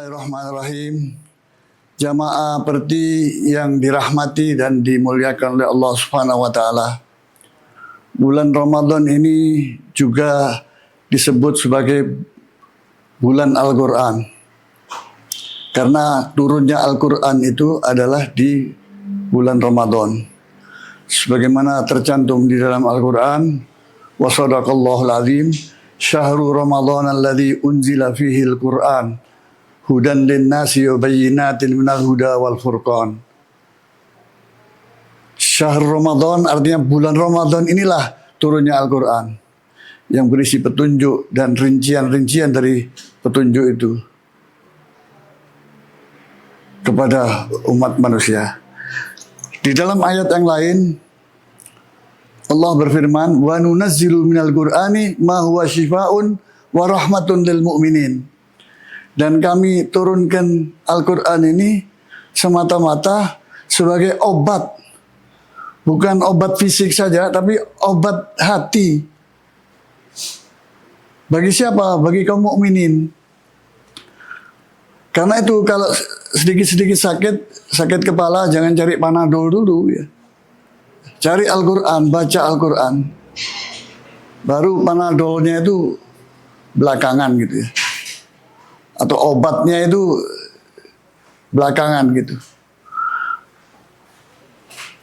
Bismillahirrahmanirrahim. Jamaah seperti yang dirahmati dan dimuliakan oleh Allah Subhanahu wa taala. Bulan Ramadan ini juga disebut sebagai bulan Al-Qur'an. Karena turunnya Al-Qur'an itu adalah di bulan Ramadan. Sebagaimana tercantum di dalam Al-Qur'an, wa sadaqallahul azim, syahrul Ramadan alladzi unzila fihi al-Qur'an hudan linnasi wa bayyinatin minal huda wal furqan. Syahr Ramadan artinya bulan Ramadan inilah turunnya Al-Quran yang berisi petunjuk dan rincian-rincian dari petunjuk itu kepada umat manusia. Di dalam ayat yang lain Allah berfirman, wa nunazzilu minal Qur'ani ma huwa syifaa'un wa rahmatun lil mu'minin. Dan kami turunkan Al-Quran ini semata-mata sebagai obat. Bukan obat fisik saja, tapi obat hati. Bagi siapa? Bagi kaum mukminin. Karena itu kalau sedikit-sedikit sakit kepala, jangan cari Panadol dulu ya. Cari Al-Quran, baca Al-Quran. Baru Panadolnya itu belakangan gitu ya. Atau obatnya itu belakangan gitu.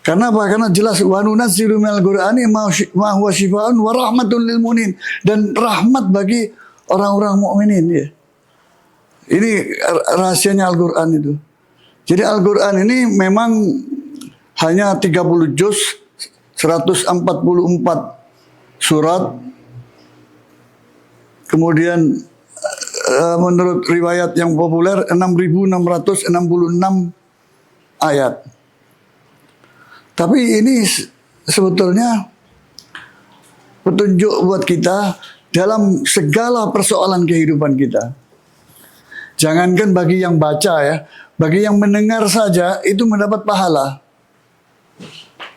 Karena apa? Karena jelas wa nunazzilu minal Qur'ani ma huwa syifaa'un wa rahmatun lil mu'minin, dan rahmat bagi orang-orang mukminin ya. Ini rahasianya Al-Qur'an itu. Jadi Al-Qur'an ini memang hanya 30 juz, 144 surat. Kemudian menurut riwayat yang populer 6.666 ayat. Tapi ini sebetulnya petunjuk buat kita dalam segala persoalan kehidupan kita. Jangankan bagi yang baca ya, bagi yang mendengar saja itu mendapat pahala.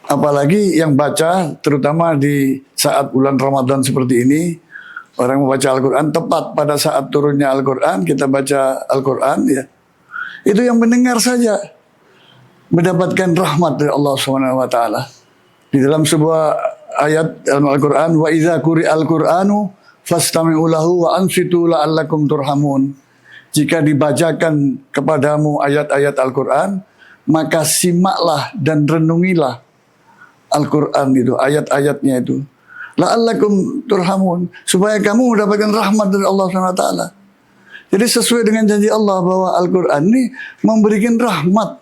Apalagi yang baca, terutama di saat bulan Ramadan seperti ini. Orang membaca Al-Quran tepat pada saat turunnya Al-Quran, kita baca Al-Quran ya. Itu yang mendengar saja mendapatkan rahmat dari Allah SWT. Di dalam sebuah ayat dalam Al-Quran, wa idza quri'al Qur'anu fastami'u lahu wa ansitu la'allakum turhamun. Jika dibacakan kepadamu ayat-ayat Al-Quran, maka simaklah dan renungilah Al-Quran itu, ayat-ayatnya itu. La'allakum turhamun, supaya kamu mendapatkan rahmat dari Allah SWT. Jadi sesuai dengan janji Allah bahwa Al-Quran ini memberikan rahmat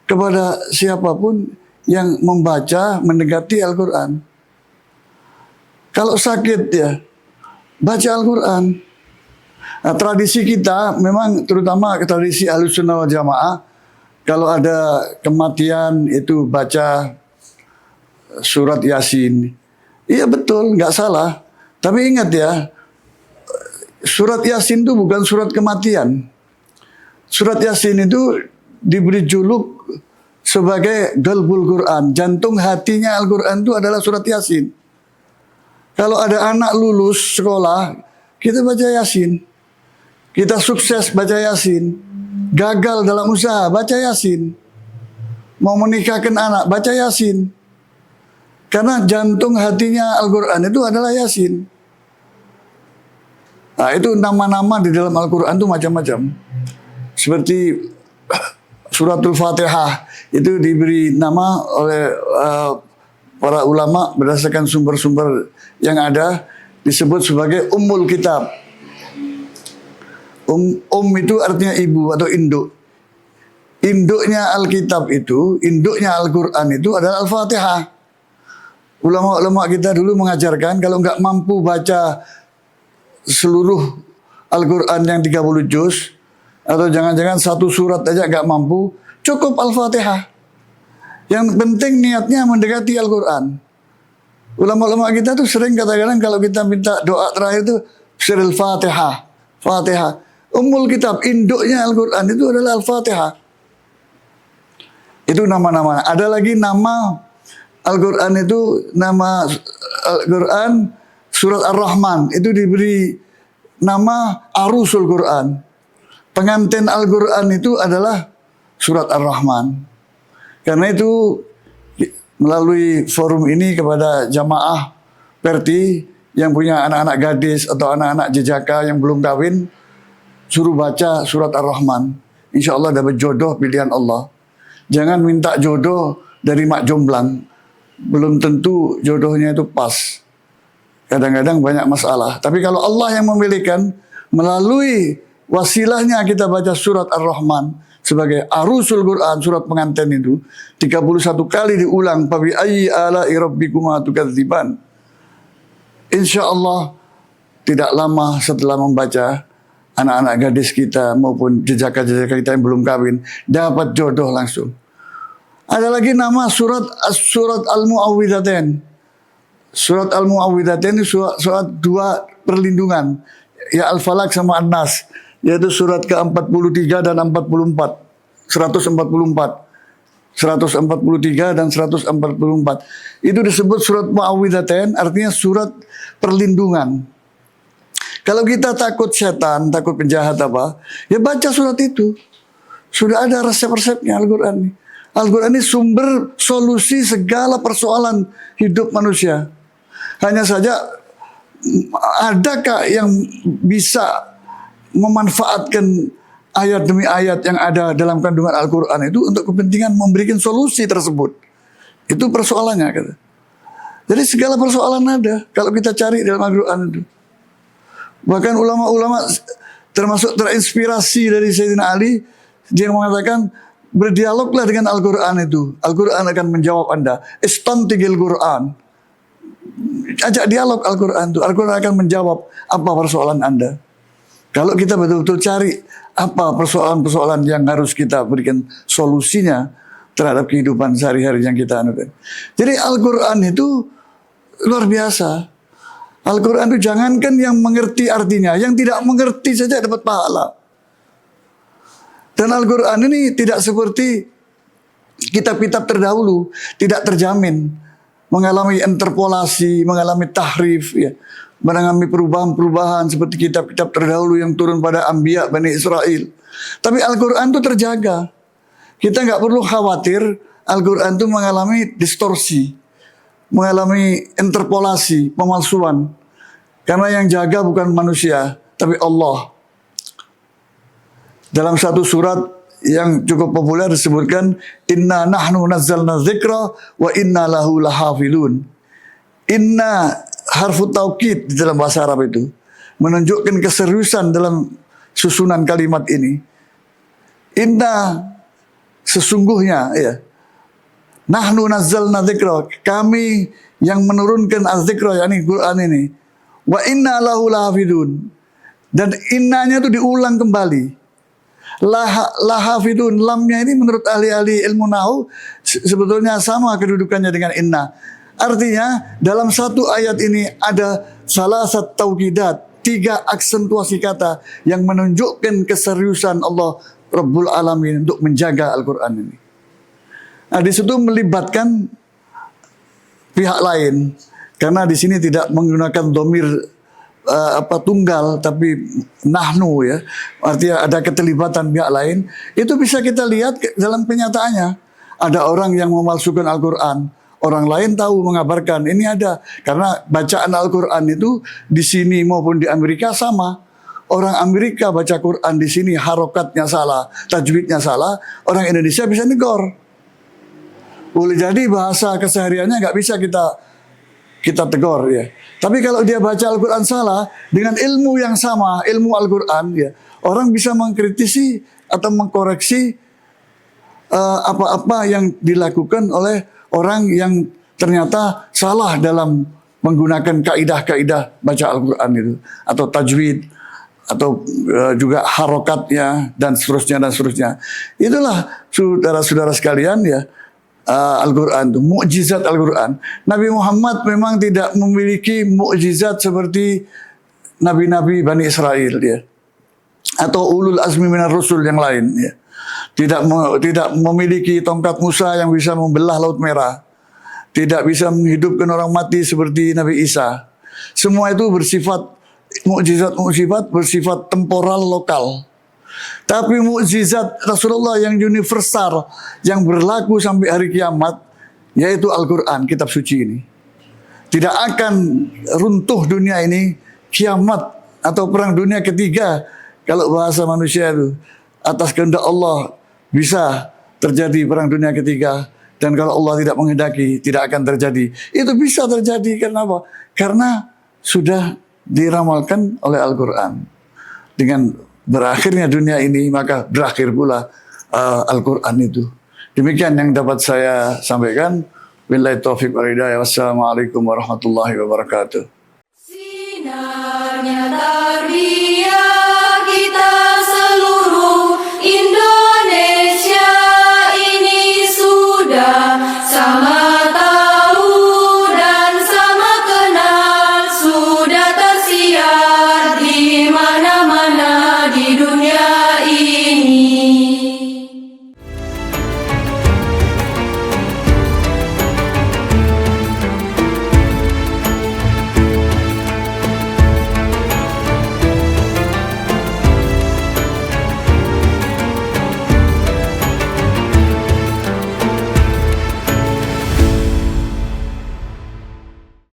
kepada siapapun yang membaca, mendekati Al-Quran. Kalau sakit ya, baca Al-Quran. Nah, tradisi kita memang terutama tradisi Ahlussunnah wal Jamaah, kalau ada kematian itu baca surat Yasin. Iya betul, nggak salah. Tapi ingat ya, surat Yasin itu bukan surat kematian. Surat Yasin itu diberi juluk sebagai galbul Quran. Jantung hatinya Al-Quran itu adalah surat Yasin. Kalau ada anak lulus sekolah, kita baca Yasin. Kita sukses baca Yasin. Gagal dalam usaha, baca Yasin. Mau menikahkan anak, baca Yasin. Karena jantung hatinya Al-Quran itu adalah Yasin. Nah, itu nama-nama di dalam Al-Quran itu macam-macam. Seperti suratul Fatihah itu diberi nama oleh para ulama berdasarkan sumber-sumber yang ada, disebut sebagai Ummul Kitab. Itu artinya ibu atau induk. Induknya Alkitab itu, induknya Al-Quran itu adalah Al-Fatihah. Ulama-ulama kita dulu mengajarkan kalau nggak mampu baca seluruh Al-Quran yang 30 juz, atau jangan-jangan satu surat aja nggak mampu, cukup Al-Fatihah. Yang penting niatnya mendekati Al-Quran. Ulama-ulama kita tuh sering katakan kalau kita minta doa terakhir itu surah Al-Fatihah. Fatihah. Ummul Kitab, induknya Al-Quran itu adalah Al-Fatihah. Itu nama-nama. Ada lagi nama Al-Quran itu, nama Al-Quran surat Ar-Rahman itu diberi nama Arusul Quran. pengantin Al-Quran itu adalah surat Ar-Rahman. Karena itu melalui forum ini kepada jamaah Perti yang punya anak-anak gadis atau anak-anak jejaka yang belum kawin, suruh baca surat Ar-Rahman. Insya Allah dapat jodoh pilihan Allah. Jangan minta jodoh dari mak jomblang. Belum tentu jodohnya itu pas. Kadang-kadang banyak masalah. Tapi kalau Allah yang memilihkan, melalui wasilahnya kita baca surat Ar-Rahman sebagai arusul Quran, surat pengantin itu 31 kali diulang, fabi ayyi ala'i rabbikuma tukadziban. Insya Allah tidak lama setelah membaca, anak-anak gadis kita maupun jejaka-jejaka kita yang belum kawin dapat jodoh langsung. Ada lagi nama surat Al-Mu'awwidhatain. Surat Al-Mu'awwidhatain ini surat dua perlindungan, ya Al-Falaq sama An-Nas, yaitu surat ke-43 dan 44, 144. 143 dan 144. Itu disebut surat Mu'awwidhatain, artinya surat perlindungan. Kalau kita takut setan, takut penjahat apa, ya baca surat itu. Sudah ada resep-resepnya Al-Quran ini. Al-Quran ini sumber solusi segala persoalan hidup manusia. Hanya saja, adakah yang bisa memanfaatkan ayat demi ayat yang ada dalam kandungan Al-Quran itu untuk kepentingan memberikan solusi tersebut? Itu persoalannya, kata. Jadi segala persoalan ada kalau kita cari dalam Al-Quran itu. Bahkan ulama-ulama termasuk terinspirasi dari Sayyidina Ali, dia mengatakan, berdialoglah dengan Al-Quran itu. Al-Quran akan menjawab Anda. Istantigil Quran. Ajak dialog Al-Quran itu. Al-Quran akan menjawab apa persoalan Anda. Kalau kita betul-betul cari apa persoalan-persoalan yang harus kita berikan solusinya terhadap kehidupan sehari-hari yang kita anukan. Jadi Al-Quran itu luar biasa. Al-Quran itu jangankan yang mengerti artinya, yang tidak mengerti saja dapat pahala. Dan Al-Quran ini tidak seperti kitab-kitab terdahulu, tidak terjamin. Mengalami interpolasi, mengalami tahrif, ya, mengalami perubahan-perubahan seperti kitab-kitab terdahulu yang turun pada Anbiya Bani Israel. Tapi Al-Quran itu terjaga. Kita nggak perlu khawatir Al-Quran itu mengalami distorsi, mengalami interpolasi, pemalsuan. Karena yang jaga bukan manusia, tapi Allah. Dalam satu surat yang cukup populer disebutkan, Inna nahnu nazzalna dzikra wa inna lahu lahafilun. Inna harfu taukid di dalam bahasa Arab itu menunjukkan keseriusan dalam susunan kalimat ini. Inna sesungguhnya, ya. Nahnu nazzalna dzikra, kami yang menurunkan az-dzikra, yakni Quran ini. Wa inna lahu lahafidun. Dan innanya itu diulang kembali. Lahafidun, lamnya ini menurut ahli-ahli ilmu nahu sebetulnya sama kedudukannya dengan inna. Artinya dalam satu ayat ini ada salah satu taukidat, 3 aksentuasi kata yang menunjukkan keseriusan Allah Rabbul Alamin untuk menjaga Al-Quran ini. Nah, di situ melibatkan pihak lain, karena di sini tidak menggunakan domir tunggal, tapi nahnu, ya, artinya ada keterlibatan pihak lain. Itu bisa kita lihat dalam kenyataannya. Ada orang yang memalsukan Al-Quran, orang lain tahu mengabarkan ini ada, karena bacaan Al-Quran itu di sini maupun di Amerika sama. Orang Amerika baca Quran di sini harokatnya salah, tajwidnya salah, orang Indonesia bisa negor. Boleh jadi bahasa kesehariannya nggak bisa kita tegur, ya. Tapi kalau dia baca Al-Quran salah dengan ilmu yang sama, ilmu Al-Quran, ya, orang bisa mengkritisi atau mengkoreksi apa-apa yang dilakukan oleh orang yang ternyata salah dalam menggunakan kaidah-kaidah baca Al-Quran itu, atau tajwid, atau juga harokatnya dan seterusnya. Itulah saudara-saudara sekalian, ya, Al-Quran itu, mukjizat Al-Quran. Nabi Muhammad memang tidak memiliki mukjizat seperti nabi-nabi Bani Israel, ya, atau ulul azmi minar rusul yang lain, ya. Tidak memiliki tongkat Musa yang bisa membelah Laut Merah, tidak bisa menghidupkan orang mati seperti Nabi Isa. Semua itu bersifat mukjizat bersifat temporal lokal. Tapi mukjizat Rasulullah yang universal, yang berlaku sampai hari kiamat, yaitu Al-Quran, kitab suci ini. Tidak akan runtuh dunia ini, kiamat atau perang dunia ketiga, kalau bahasa manusia itu, atas kehendak Allah bisa terjadi perang dunia ketiga. Dan kalau Allah tidak menghendaki, tidak akan terjadi. Itu bisa terjadi, kenapa? Karena sudah diramalkan oleh Al-Quran. Dengan berakhirnya dunia ini, maka berakhir pula Al-Quran itu. Demikian yang dapat saya sampaikan. Billahi taufiq wal hidayah. Wassalamualaikum warahmatullahi wabarakatuh. Sinarnya tarbiyah.